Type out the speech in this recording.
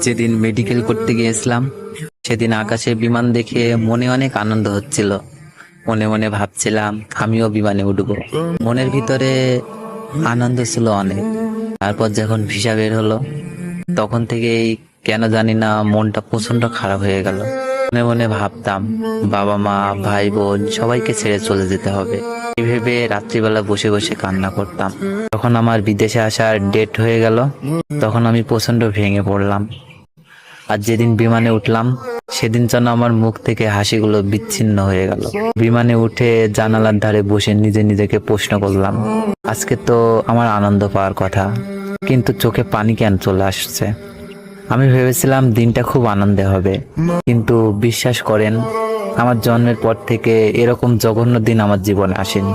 যেদিন মেডিকেল করতে গিয়েছিলাম সেদিন আকাশে বিমান দেখে মনে অনেক আনন্দ হচ্ছিল। মনে মনে ভাবছিলাম আমিও বিমানে উঠবো। মনের ভিতরে আনন্দ ছিল অনেক। তারপর যখন ভিসা বের হলো তখন থেকেই কেন জানি না মনটা প্রচন্ড খারাপ হয়ে গেল। মনে মনে ভাবতাম বাবা মা ভাই বোন সবাইকে ছেড়ে চলে যেতে হবে। এই ভেবে রাত্রিবেলা বসে বসে কান্না করতাম। যখন আমার বিদেশে আসার ডেট হয়ে গেল তখন আমি প্রচন্ড ভেঙে পড়লাম। আর যেদিন বিমানে উঠলাম সেদিন যেন আমার মুখ থেকে হাসিগুলো বিচ্ছিন্ন হয়ে গেল। বিমানে উঠে জানালার ধারে বসে নিজে নিজেকে প্রশ্ন করলাম, আজকে তো আমার আনন্দ পাওয়ার কথা, কিন্তু চোখে পানি কেন চলে আসছে। আমি ভেবেছিলাম দিনটা খুব আনন্দে হবে, কিন্তু বিশ্বাস করেন আমার জন্মের পর থেকে এরকম জঘন্য দিন আমার জীবনে আসেনি।